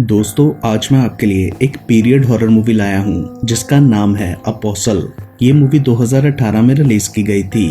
दोस्तों, आज मैं आपके लिए एक पीरियड हॉरर मूवी लाया हूँ जिसका नाम है अपोस्टल। ये मूवी 2018 में रिलीज की गई थी।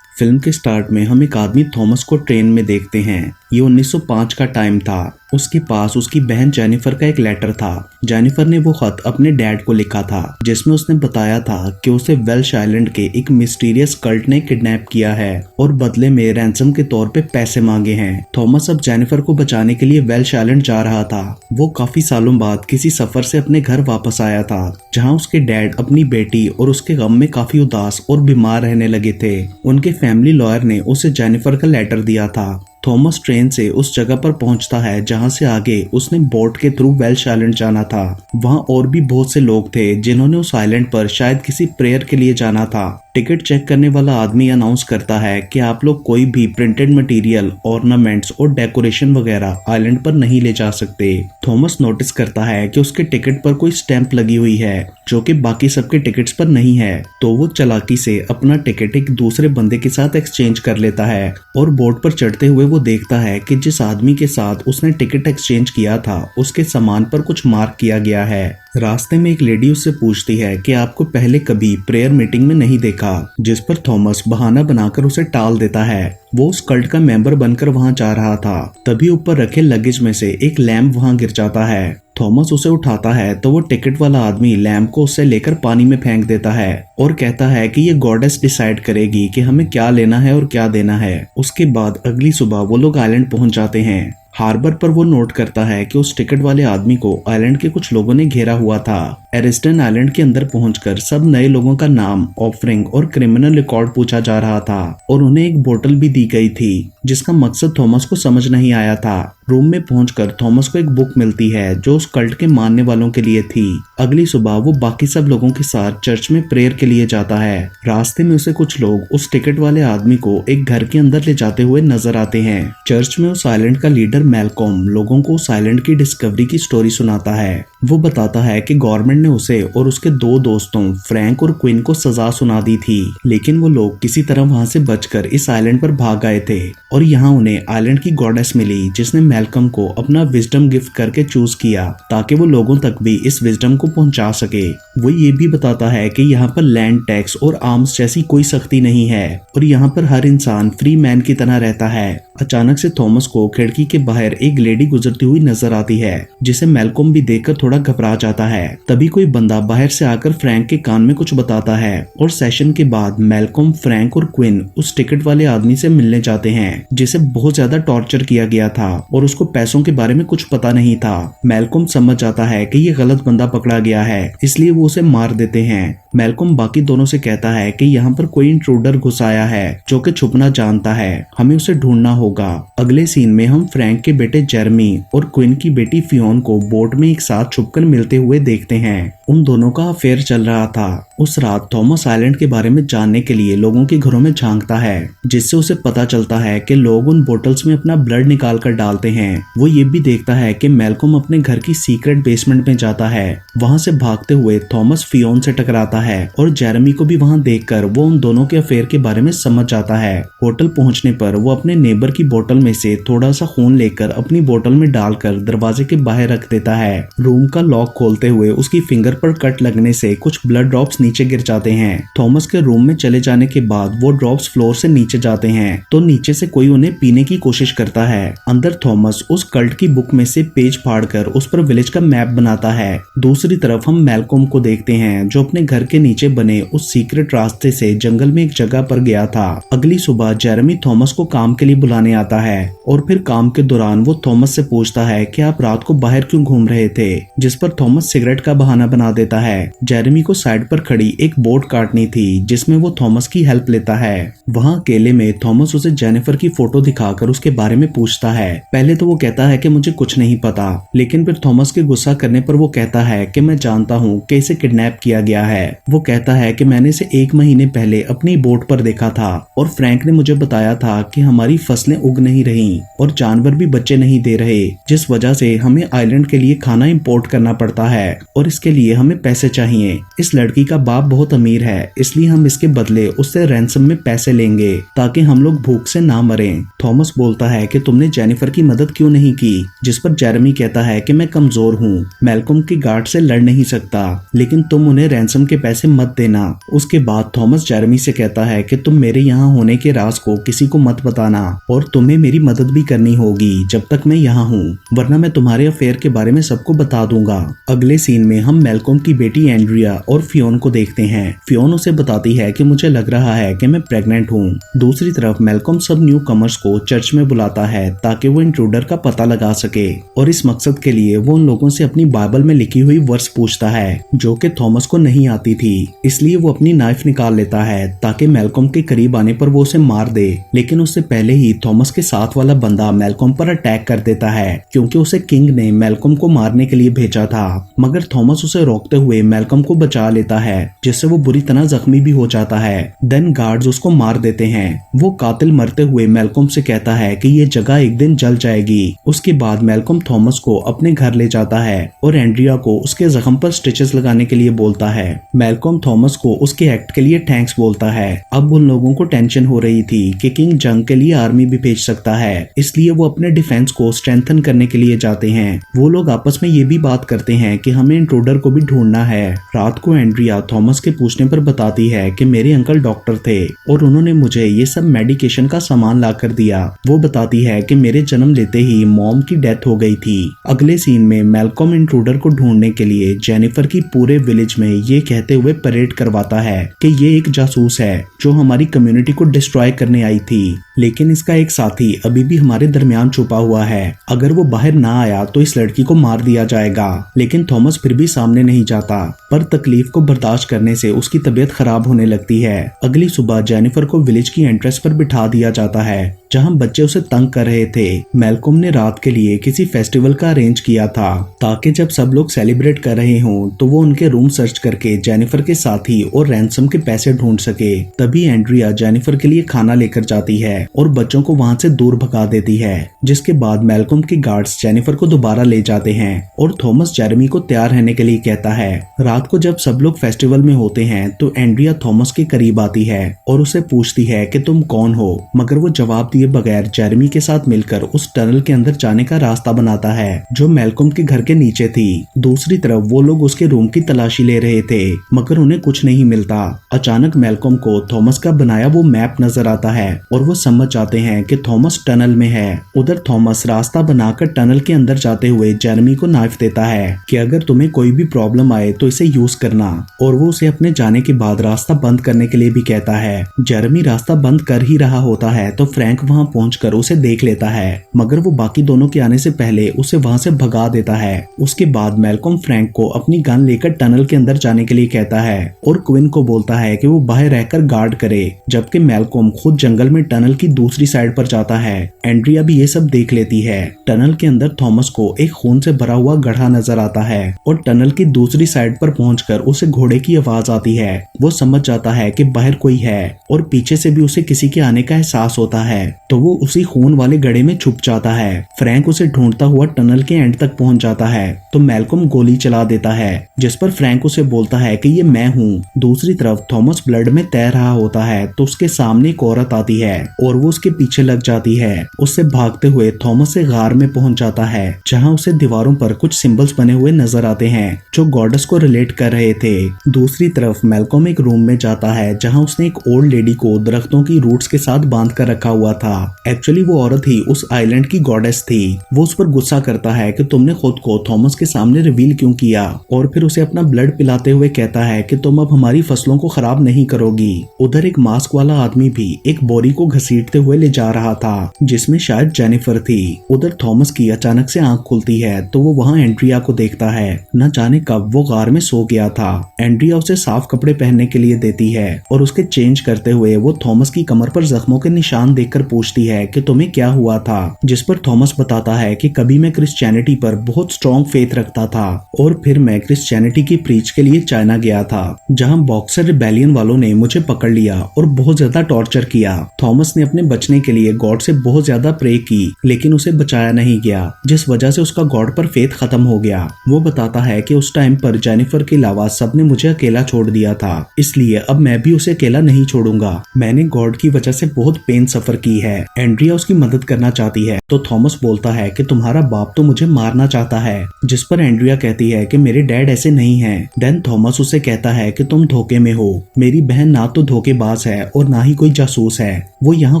फिल्म के स्टार्ट में हम एक आदमी थॉमस को ट्रेन में देखते हैं। ये 1905 का टाइम था। उसके पास उसकी बहन जेनिफर का एक लेटर था। जेनिफर ने वो खत अपने डैड को लिखा था जिसमें उसने बताया था कि उसे वेल्श आइलैंड के एक मिस्टीरियस कल्ट ने किडनैप किया है और बदले में रैंसम के तौर पे पैसे मांगे हैं। थॉमस अब जेनिफर को बचाने के लिए वेल्श आइलैंड जा रहा था। वो काफी सालों बाद किसी सफर से अपने घर वापस आया था जहाँ उसके डैड अपनी बेटी और उसके गम में काफी उदास और बीमार रहने लगे थे। उनके फैमिली लॉयर ने उसे जेनिफर का लेटर दिया था। थॉमस ट्रेन से उस जगह पर पहुंचता है जहां से आगे उसने बोट के थ्रू वेल्श आइलैंड जाना था। वहां और भी बहुत से लोग थे जिन्होंने उस आइलैंड पर शायद किसी प्रेयर के लिए जाना था। टिकट चेक करने वाला आदमी अनाउंस करता है कि आप लोग कोई भी प्रिंटेड मटेरियल, ऑर्नामेंट्स और डेकोरेशन वगैरह आइलैंड पर नहीं ले जा सकते। थॉमस नोटिस करता है कि उसके टिकट पर कोई स्टैंप लगी हुई है जो कि बाकी सबके टिकट्स पर नहीं है, तो वो चालाकी से अपना टिकट एक दूसरे बंदे के साथ एक्सचेंज कर लेता है और बोट पर चढ़ते हुए वो देखता है कि जिस आदमी के साथ उसने टिकट एक्सचेंज किया था उसके सामान पर कुछ मार्क किया गया है। रास्ते में एक लेडी उससे पूछती है कि आपको पहले कभी प्रेयर मीटिंग में नहीं देखा, जिस पर थॉमस बहाना बनाकर उसे टाल देता है। वो उस कल्ट का मेंबर बनकर वहां जा रहा था। तभी ऊपर रखे लगेज में से एक लैंप वहां गिर जाता है। थॉमस उसे उठाता है तो वो टिकट वाला आदमी लैंप को उससे लेकर पानी में फेंक देता है और कहता है कि ये गॉडेस डिसाइड करेगी कि हमें क्या लेना है और क्या देना है। उसके बाद अगली सुबह वो लोग आइलैंड पहुंच जाते हैं। हार्बर पर वो नोट करता है कि उस टिकट वाले आदमी को आइलैंड के कुछ लोगों ने घेरा हुआ था। एरिस्टन आइलैंड के अंदर पहुंचकर सब नए लोगों का नाम, ऑफरिंग और क्रिमिनल रिकॉर्ड पूछा जा रहा था और उन्हें एक बोतल भी दी गई थी जिसका मकसद थॉमस को समझ नहीं आया था। रूम में पहुंचकर थॉमस को एक बुक मिलती है जो उस कल्ट के मानने वालों के लिए थी। अगली सुबह वो बाकी सब लोगों के साथ चर्च में प्रेयर के लिए जाता है। रास्ते में उसे कुछ लोग उस टिकट वाले आदमी को एक घर के अंदर ले जाते हुए नजर आते हैं। चर्च में उस आइलैंड का लीडर मैलकॉम लोगों को उस आइलैंड की डिस्कवरी की स्टोरी सुनाता है। वो बताता है कि गवर्नमेंट ने उसे और उसके दो दोस्तों फ्रैंक और क्विन को सजा सुना दी थी, लेकिन वो लोग किसी तरह वहां से बचकर इस आइलैंड पर भाग आए थे और यहाँ उन्हें आइलैंड की गॉडेस मिली जिसने मैलकम को अपना विजडम गिफ्ट करके चूज किया ताकि वो लोगों तक भी इस विजडम को पहुंचा सके। वो ये भी बताता है कि यहाँ पर लैंड टैक्स और आर्म्स जैसी कोई सख्ती नहीं है और यहाँ पर हर इंसान फ्री मैन की तरह रहता है। अचानक से थॉमस को खिड़की के बाहर एक लेडी गुजरती हुई नजर आती है जिसे मैलकॉम भी देखकर थोड़ा घबरा जाता है। तभी कोई बंदा बाहर से आकर फ्रैंक के कान में कुछ बताता है और सेशन के बाद मैलकॉम, फ्रैंक और क्विन उस टिकट वाले आदमी से मिलने जाते हैं जिसे बहुत ज्यादा टॉर्चर किया गया था और उसको पैसों के बारे में कुछ पता नहीं था। मैलकॉम समझ जाता है कि ये गलत बंदा पकड़ा गया है, इसलिए वो उसे मार देते हैं। मैलकॉम बाकी दोनों से कहता है कि यहाँ पर कोई इंट्रूडर घुस आया है जो कि छुपना जानता है, हमें उसे ढूंढना होगा। अगले सीन में हम फ्रैंक के बेटे जेरमी और क्विन की बेटी फियोन को बोट में एक साथ छुपकर मिलते हुए देखते हैं। उन दोनों का अफेयर चल रहा था। उस रात थॉमस आइलैंड के बारे में जानने के लिए लोगों के घरों में झांकता है जिससे उसे पता चलता है कि लोग उन बोतल्स में अपना ब्लड निकाल कर डालते हैं। वो ये भी देखता है कि मैलकॉम अपने घर की सीक्रेट बेसमेंट में जाता है। वहां से भागते हुए थॉमस फियोन से टकराता है और जेरेमी को भी वहां देखकर वो उन दोनों के अफेयर के बारे में समझ जाता है। होटल पहुंचने पर वो अपने नेबर की बोतल में से थोड़ा सा खून लेकर अपनी बोतल में डालकर दरवाजे के बाहर रख देता है। रूम का लॉक खोलते हुए उसकी फिंगर पर कट लगने से कुछ ब्लड ड्रॉप्स नीचे गिर जाते हैं। थॉमस के रूम में चले जाने के बाद वो ड्रॉप्स फ्लोर से नीचे जाते हैं तो नीचे से कोई उन्हें पीने की कोशिश करता है। अंदर थॉमस उस कल्ट की बुक में से पेज फाड़कर उस पर विलेज का मैप बनाता है। दूसरी तरफ हम मैलकॉम को देखते हैं जो अपने घर के नीचे बने उस सीक्रेट रास्ते से जंगल में एक जगह पर गया था। अगली सुबह जेरेमी थॉमस को काम के लिए बुलाने आता है और फिर काम के दौरान वो थॉमस से पूछता है कि आप रात को बाहर क्यों घूम रहे थे, जिस पर थॉमस सिगरेट का बहाना बना देता है। जेरेमी को साइड पर खड़ी एक बोट काटनी थी जिसमें वो थॉमस की हेल्प लेता है। वहाँ अकेले में थॉमस उसे जेनिफर की फोटो दिखाकर उसके बारे में पूछता है। पहले तो वो कहता है कि मुझे कुछ नहीं पता, लेकिन फिर थॉमस के गुस्सा करने पर वो कहता है कि मैं जानता हूँ कि इसे किडनैप किया गया है। वो कहता है कि मैंने इसे 1 महीने पहले अपनी बोट पर देखा था और फ्रैंक ने मुझे बताया था कि हमारी फसलें उग नहीं रही और जानवर भी बच्चे नहीं दे रहे, जिस वजह से हमें आइलैंड के लिए खाना इंपोर्ट करना पड़ता है और इसके लिए लिए हमें पैसे चाहिए। इस लड़की का बाप बहुत अमीर है, इसलिए हम इसके बदले उससे रैंसम में पैसे लेंगे ताकि हम लोग भूख से ना मरें। थॉमस बोलता है कि तुमने जेनिफर की मदद क्यों नहीं की, जिस पर जेरेमी कहता है कि मैं कमजोर हूँ, मैल्कम की गार्ड से लड़ नहीं सकता, लेकिन तुम उन्हें रैंसम के पैसे मत देना। उसके बाद थॉमस जेरेमी से कहता है कि तुम मेरे यहाँ होने के राज को किसी को मत बताना और तुम्हें मेरी मदद भी करनी होगी जब तक मैं यहाँ हूँ, वरना मैं तुम्हारे अफेयर के बारे में सबको बता दूंगा। अगले सीन में हम मैल्कम की बेटी एंड्रिया और फियोन को देखते हैं। फियोन उसे बताती है कि मुझे लग रहा है कि मैं प्रेग्नेंट हूँ। दूसरी तरफ मैल्कम सब न्यू कमर्स को चर्च में बुलाता है ताकि वो इंट्रूडर का पता लगा सके और इस मकसद के लिए वो उन लोगों से अपनी बाइबल में लिखी हुई वर्स पूछता है जो कि थॉमस को नहीं आती थी। इसलिए वो अपनी नाइफ निकाल लेता है ताकि मैल्कम के करीब आने पर वो उसे मार दे, लेकिन उससे पहले ही थॉमस के साथ वाला बंदा मैल्कम पर अटैक कर देता है क्योंकि उसे किंग ने मैल्कम को मारने के लिए भेजा था। मगर थॉमस उसे रोकते हुए मैल्कम को बचा लेता है, जिससे वो बुरी तरह जख्मी भी हो जाता है। देन गार्ड्स उसको मार देते हैं। वो कातिल मरते हुए मैल्कम से कहता है कि ये जगह एक दिन जल जाएगी। उसके बाद मैल्कम थॉमस को अपने घर ले जाता है और एंड्रिया को उसके जख्म पर स्टिचेस लगाने के लिए बोलता है। मैल्कम थॉमस को उसके एक्ट के लिए थैंक्स बोलता है। अब उन लोगों को टेंशन हो रही थी कि किंग जंग के लिए आर्मी भी भेज सकता है, इसलिए वो अपने डिफेंस को स्ट्रेंथन करने के लिए जाते हैं। वो लोग आपस में ये भी बात करते हैं कि हमें इंट्रूडर को भी ढूंढना है। रात को एंड्रिया थॉमस के पूछने पर बताती है कि मेरे अंकल डॉक्टर थे और उन्होंने मुझे ये सब मेडिकेशन का सामान ला कर दिया। वो बताती है कि मेरे जन्म लेते ही मॉम की डेथ हो गई थी। अगले सीन में मैल्कम इंट्रूडर को ढूंढने के लिए जेनिफर की पूरे विलेज में ये कहते हुए परेड करवाता है कि ये एक जासूस है जो हमारी कम्युनिटी को डिस्ट्रॉय करने आई थी, लेकिन इसका एक साथी अभी भी हमारे दरमियान छुपा हुआ है। अगर वो बाहर ना आया तो इस लड़की को मार दिया जाएगा। लेकिन थॉमस फिर भी सामने नहीं जाता, पर तकलीफ को बर्दाश्त करने से उसकी तबीयत खराब होने लगती है। अगली सुबह जेनिफर को विलेज की एंट्रेंस पर बिठा दिया जाता है जहां बच्चे उसे तंग कर रहे थे। मैल्कम ने रात के लिए किसी फेस्टिवल का अरेंज किया था ताकि जब सब लोग सेलिब्रेट कर रहे हों तो वो उनके रूम सर्च करके जेनिफर के साथी और रैंसम के पैसे ढूंढ सके। तभी एंड्रिया जेनिफर के लिए खाना लेकर जाती है और बच्चों को वहां से दूर भगा देती है, जिसके बाद मैल्कम के गार्ड्स जेनिफर को दोबारा ले जाते हैं और थॉमस जेरेमी को तैयार रहने के लिए कहता है। रात को जब सब लोग फेस्टिवल में होते हैं तो एंड्रिया थॉमस के करीब आती है और उसे पूछती है कि तुम कौन हो, मगर वो जवाब दिए बगैर जेरेमी के साथ मिलकर उस टनल के अंदर जाने का रास्ता बनाता है जो मैल्कम के घर के नीचे थी। दूसरी तरफ वो लोग उसके रूम की तलाशी ले रहे थे मगर उन्हें कुछ नहीं मिलता। अचानक मैल्कम को थॉमस का बनाया वो मैप नजर आता है और वो समझ जाते हैं कि थॉमस टनल में है। उधर थॉमस रास्ता बनाकर टनल के अंदर जाते हुए जेरेमी को नाइफ देता है कि अगर तुम्हें कोई भी प्रॉब्लम आए तो इसे यूज करना, और वो उसे अपने जाने के बाद रास्ता बंद करने के लिए भी कहता है। जेरेमी रास्ता बंद कर ही रहा होता है तो फ्रैंक वहां पहुंचकर उसे देख लेता है, मगर वो बाकी दोनों के आने से पहले उसे वहां से भगा देता है। उसके बाद मैल्कम फ्रैंक को अपनी गन लेकर टनल के अंदर जाने के लिए कहता है और क्विन को बोलता है कि वो बाहर रहकर गार्ड करे, जबकि मैल्कम खुद जंगल में टनल की दूसरी साइड पर जाता है। एंड्रिया भी ये सब देख लेती है। टनल के अंदर थॉमस को एक खून से भरा हुआ गड्ढा नजर आता है और टनल की दूसरी साइड पर पहुंचकर उसे घोड़े की आवाज आती है। वो समझ जाता है कि बाहर कोई है और पीछे से भी उसे किसी के आने का एहसास होता है, तो वो उसी खून वाले गड्ढे में छुप जाता है। फ्रैंक उसे ढूंढता हुआ टनल के एंड तक पहुंच जाता है तो मैल्कम गोली चला देता है, जिस पर फ्रैंक उसे बोलता है कि ये मैं हूँ। दूसरी तरफ थॉमस ब्लड में तैर रहा होता है तो उसके सामने एक औरत आती है और वो उसके पीछे लग जाती है। उससे भागते हुए थॉमस से गार में पहुंच जाता है जहां उसे दीवारों पर कुछ सिंबल्स बने हुए नजर आते हैं जो गॉडेस को रिलेट कर रहे थे। दूसरी तरफ मैल्कम एक रूम में जाता है जहां उसने एक ओल्ड लेडी को दरख्तों की रूट्स के साथ बांध कर रखा हुआ था। एक्चुअली वो औरत ही उस आइलैंड की गॉडेस थी। वो उस पर गुस्सा करता है कि तुमने खुद को थॉमस के सामने रिवील क्यों किया, और फिर उसे अपना ब्लड पिलाते हुए कहता है कि तुम अब हमारी फसलों को खराब नहीं करोगी। उधर एक मास्क वाला आदमी भी एक बोरी को घसीटते हुए ले जा रहा था जिसमें शायद जेनिफर थी। उधर थॉमस की अचानक से आंख खुलती है तो वो वहां एंड्रिया को देखता है। न जाने कब वो गार में सो गया था। एंड्रिया उसे साफ कपड़े पहनने के लिए देती है और उसके चेंज करते हुए वो थॉमस की कमर पर जख्मों के निशान देखकर पूछती है कि तुम्हें क्या हुआ था, जिस पर थॉमस बताता है कि कभी मैं क्रिश्चियनिटी पर बहुत स्ट्रॉन्ग फेथ रखता था और फिर मैं क्रिश्चियनिटी की प्रीच के लिए चाइना गया था जहां बॉक्सर रिबेलियन वालों ने मुझे पकड़ लिया और बहुत ज्यादा टॉर्चर किया। थॉमस ने अपने बचने के लिए गॉड से बहुत ज्यादा प्रे की लेकिन उसे बचाया नहीं गया, जिस वजह से उसका गॉड पर फेथ खत्म हो गया। वो बताता है कि उस टाइम टाइम पर जेनिफर के अलावा सबने मुझे अकेला छोड़ दिया था, इसलिए अब मैं भी उसे अकेला नहीं छोड़ूंगा। मैंने गॉड की वजह से बहुत पेन सफर की है। एंड्रिया उसकी मदद करना चाहती है तो थॉमस बोलता है कि तुम्हारा बाप तो मुझे मारना चाहता है, जिस पर एंड्रिया कहती है कि मेरे डैड ऐसे नहीं हैं। देन थॉमस उसे कहता है कि तुम धोखे में हो, मेरी बहन ना तो धोखेबाज है और ना ही कोई जासूस है, वो यहाँ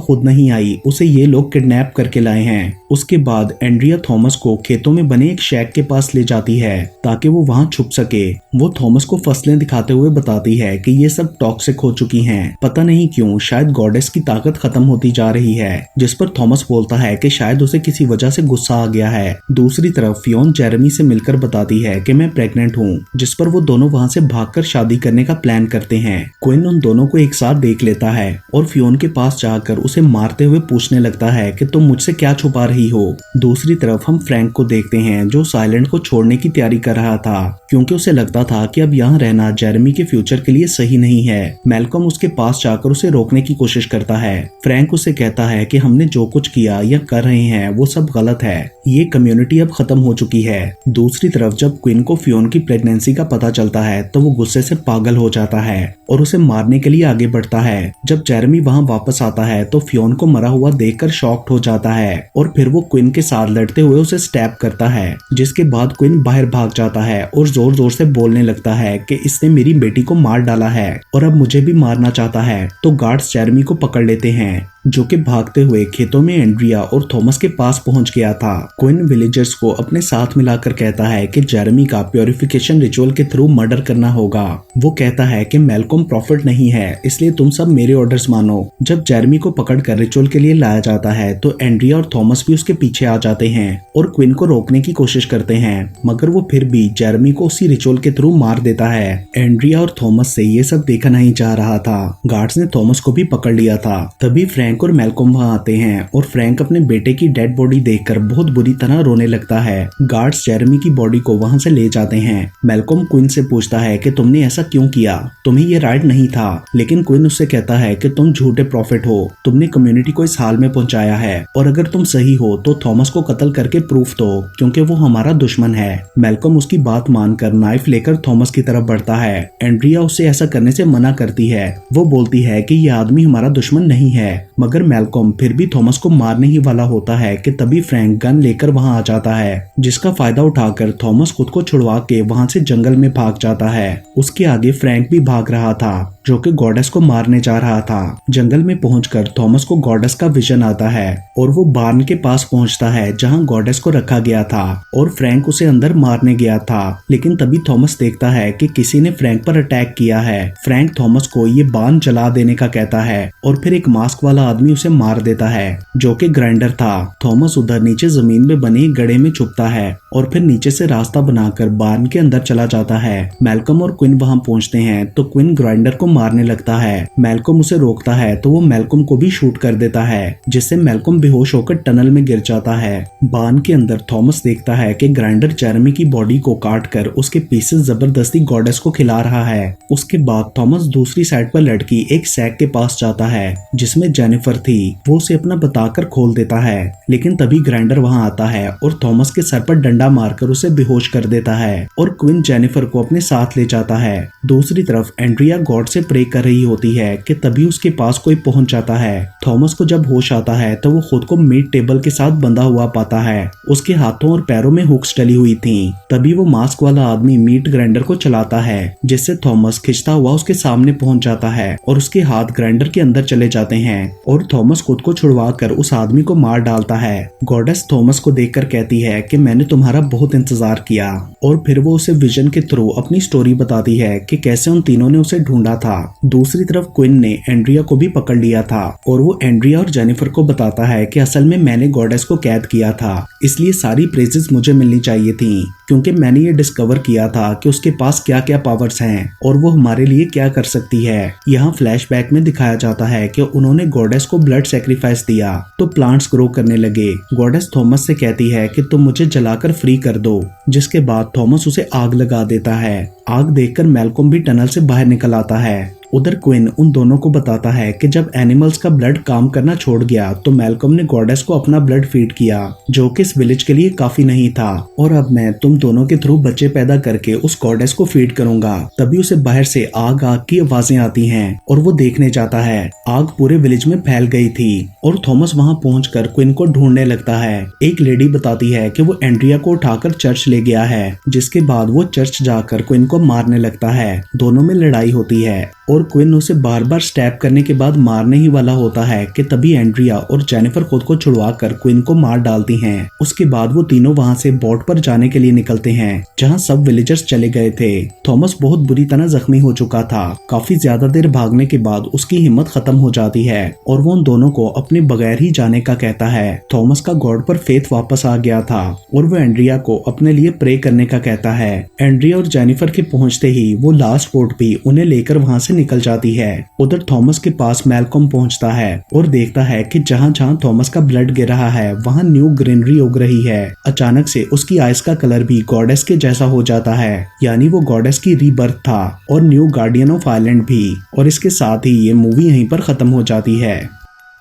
खुद नहीं आई, उसे ये लोग किडनैप करके लाए हैं। उसके बाद एंड्रिया थॉमस को खेतों में बने एक शैक के पास ले जाती है ताकि वो वहाँ छुप सके। वो थॉमस को फसलें दिखाते हुए बताती है कि ये सब टॉक्सिक हो चुकी हैं, पता नहीं क्यों, शायद गॉडेस की ताकत खत्म होती जा रही है। जिस पर थॉमस बोलता है कि शायद उसे किसी वजह से गुस्सा आ गया है। दूसरी तरफ फियोन जेरेमी से मिलकर बताती है कि मैं प्रेग्नेंट हूँ, जिस पर वो दोनों वहाँ से भागकर शादी करने का प्लान करते हैं। क्विन उन दोनों को एक साथ देख लेता है और फियोन के पास जाकर उसे मारते हुए पूछने लगता है कि तुम मुझसे क्या छुपा रही हो। दूसरी तरफ हम फ्रैंक को देखते हैं जो साइलेंट को छोड़ने की तैयारी कर रहा था क्योंकि उसे लगता था कि अब यहाँ रहना जेरेमी के फ्यूचर के लिए सही नहीं है। मैल्कम उसके पास जाकर उसे रोकने की कोशिश करता है। फ्रैंक उसे कहता है कि हमने जो कुछ किया या कर रहे हैं वो सब गलत है, ये कम्युनिटी अब खत्म हो चुकी है। दूसरी तरफ जब क्विन को फियोन की प्रेगनेंसी का पता चलता है तो वो गुस्से से पागल हो जाता है और उसे मारने के लिए आगे बढ़ता है। जब जेरेमी वहाँ वापस आता है तो फियोन को मरा हुआ देखकर शॉक्ड हो जाता है और फिर वो क्विन के साथ लड़ते हुए उसे स्टैब करता है, जिसके बाद क्विन बाहर भाग जाता है और जोर जोर से बोलने लगता है कि इसने मेरी बेटी को मार डाला है और अब मुझे भी मारना चाहता है। तो गार्ड्स जेरेमी को पकड़ लेते हैं जो कि भागते हुए खेतों में एंड्रिया और थॉमस के पास पहुंच गया था। क्विन विलेजर्स को अपने साथ मिलाकर कहता है कि जेरेमी का प्योरिफिकेशन रिचुअल के थ्रू मर्डर करना होगा। वो कहता है कि मैल्कम प्रॉफिट नहीं है, इसलिए तुम सब मेरे ऑर्डर्स मानो। जब जेरेमी को पकड़कर रिचुअल के लिए लाया जाता है तो एंड्रिया और थॉमस भी उसके पीछे आ जाते हैं और क्विन को रोकने की कोशिश करते हैं, मगर वो फिर भी जेरेमी को उसी रिचुअल के थ्रू मार देता है। एंड्रिया और थॉमस से ये सब देखा नहीं जा रहा था। गार्ड्स ने थॉमस को भी पकड़ लिया था। तभी फ्रैंक और मैल्कम वहां आते हैं और फ्रैंक अपने बेटे की डेड बॉडी देखकर बहुत बुरी तरह रोने लगता है। गार्ड्स जेरेमी की बॉडी को वहां से ले जाते हैं। मैल्कम क्विन से पूछता है कि तुमने ऐसा क्यों किया, तुम्हें ये राइट नहीं था, लेकिन क्विन उससे कहता है कि तुम झूठे प्रॉफिट हो, तुमने कम्युनिटी को इस हाल में पहुंचाया है और अगर तुम सही हो तो थॉमस को कत्ल करके प्रूफ दो क्योंकि वो हमारा दुश्मन है। मैल्कम उसकी बात मानकर नाइफ लेकर थॉमस की तरफ बढ़ता है। एंड्रिया उससे ऐसा करने से मना करती है। वो बोलती है कि ये आदमी हमारा दुश्मन नहीं है, मगर मैल्कम फिर भी थॉमस को मारने ही वाला होता है कि तभी फ्रैंक गन लेकर वहां आ जाता है, जिसका फायदा उठाकर थॉमस खुद को छुड़वा के वहां से जंगल में भाग जाता है। उसके आगे फ्रैंक भी भाग रहा था जो कि गॉडेस को मारने जा रहा था। जंगल में पहुंचकर थॉमस को गॉडेस का विजन आता है और वो बार्न के पास पहुंचता है जहां गॉडेस को रखा गया था और फ्रैंक उसे अंदर मारने गया था, लेकिन तभी थॉमस देखता है कि किसी ने फ्रैंक पर अटैक किया है। फ्रैंक थॉमस को ये बार्न जला देने का कहता है और फिर एक मास्क वाला आदमी उसे मार देता है जो कि ग्राइंडर था। थॉमस उधर नीचे जमीन में बने गड्ढे में छुपता है और फिर नीचे से रास्ता बनाकर बार्न के अंदर चला जाता है। मैल्कम और क्विन वहां पहुंचते हैं तो क्विन ग्राइंडर को मारने लगता है। मैल्कम उसे रोकता है तो वो मैल्कम को भी शूट कर देता है, जिससे मैल्कम बेहोश होकर टनल में गिर जाता है। बार्न के अंदर थॉमस देखता है कि ग्राइंडर जेरेमी की बॉडी को काट कर उसके पीसेस जबरदस्ती गॉडेस को खिला रहा है। उसके बाद थॉमस दूसरी साइड पर लटकी एक सैक के पास जाता है जिसमें जेनिफर थी। वो उसे अपना बताकर खोल देता है, लेकिन तभी ग्राइंडर वहां आता है और थॉमस के सर पर डंडा मारकर उसे बेहोश कर देता है और क्विन जेनिफर को अपने साथ ले जाता है। दूसरी तरफ एंड्रिया गॉड से प्रे कर रही होती है कि तभी उसके पास कोई पहुंच जाता है। थॉमस को जब होश आता है तो वो खुद को मीट टेबल के साथ बंधा हुआ पाता है। उसके हाथों और पैरों में हुक्स डली हुई थीं। तभी वो मास्क वाला आदमी मीट ग्राइंडर को चलाता है, जिससे थॉमस खिंचता हुआ उसके सामने पहुंच जाता है और उसके हाथ ग्राइंडर के अंदर चले जाते हैं और थॉमस खुद को छुड़वा कर उस आदमी को मार डालता है। गॉडेस थॉमस को देखकर कहती है कि मैंने तुम्हारा बहुत इंतजार किया, और फिर वो उसे विजन के थ्रू अपनी स्टोरी बताती है कि कैसे उन तीनों ने उसे ढूंढा था। दूसरी तरफ क्विन ने एंड्रिया को भी पकड़ लिया था और वो एंड्रिया और जेनिफर को बताता है कि असल में मैंने गॉडेस को कैद किया था, इसलिए सारी प्रेजेस मुझे मिलनी चाहिए थी क्योंकि मैंने ये डिस्कवर किया था कि उसके पास क्या क्या पावर्स हैं और वो हमारे लिए क्या कर सकती है। यहाँ फ्लैशबैक में दिखाया जाता है कि उन्होंने गॉडेस को ब्लड सैक्रिफाइस दिया तो प्लांट्स ग्रो करने लगे। गॉडेस थॉमस से कहती है कि तुम मुझे जलाकर फ्री कर दो, जिसके बाद थॉमस उसे आग लगा देता है। आग देखकर मैल्कम भी टनल से बाहर निकल आता है उधर क्विन उन दोनों को बताता है कि जब एनिमल्स का ब्लड काम करना छोड़ गया तो मैल्कम ने गॉडेस को अपना ब्लड फीड किया, जो कि इस विलेज के लिए काफी नहीं था, और अब मैं तुम दोनों के थ्रू बच्चे पैदा करके उस गॉडेस को फीड करूंगा। तभी उसे बाहर से आग आग की आवाजें आती हैं और वो देखने जाता है। आग पूरे विलेज में फैल गई थी और थॉमस वहां पहुंचकर क्विन को ढूंढने लगता है। एक लेडी बताती है कि वो एंड्रिया को उठाकर चर्च ले गया है, जिसके बाद वो चर्च जाकर क्विन को मारने लगता है। दोनों में लड़ाई होती है और क्विन उसे बार बार स्टैब करने के बाद मारने ही वाला होता है कि तभी एंड्रिया और जेनिफर खुद को छुड़वाकर क्विन को मार डालती हैं। उसके बाद वो तीनों वहां से बोट पर जाने के लिए निकलते हैं, जहां सब विलेजर्स चले गए थे। थॉमस बहुत बुरी तरह जख्मी हो चुका था। काफी ज्यादा देर भागने के बाद उसकी हिम्मत खत्म हो जाती है और वो उन दोनों को अपने बगैर ही जाने का कहता है। थॉमस का गॉड पर फेथ वापस आ गया था और वो एंड्रिया को अपने लिए प्रे करने का कहता है। एंड्रिया और जेनिफर के पहुंचते ही वो लास्ट बोट भी उन्हें लेकर वहां से निकल जाती है। उधर थॉमस के पास मैल्कम पहुंचता है और देखता है कि जहां जहां थॉमस का ब्लड गिर रहा है वहां न्यू ग्रीनरी उग रही है। अचानक से उसकी आइस का कलर भी गॉडेस के जैसा हो जाता है, यानी वो गॉडेस की रीबर्थ था और न्यू गार्डियन ऑफ आइलैंड भी। और इसके साथ ही ये मूवी यहीं पर खत्म हो जाती है।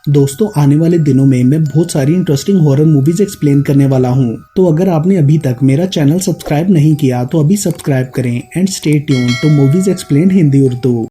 दोस्तों, आने वाले दिनों में मैं बहुत सारी इंटरेस्टिंग हॉरर मूवीज एक्सप्लेन करने वाला हूं, तो अगर आपने अभी तक मेरा चैनल सब्सक्राइब नहीं किया तो अभी सब्सक्राइब करें and stay tuned to movies explained Hindi Urdu.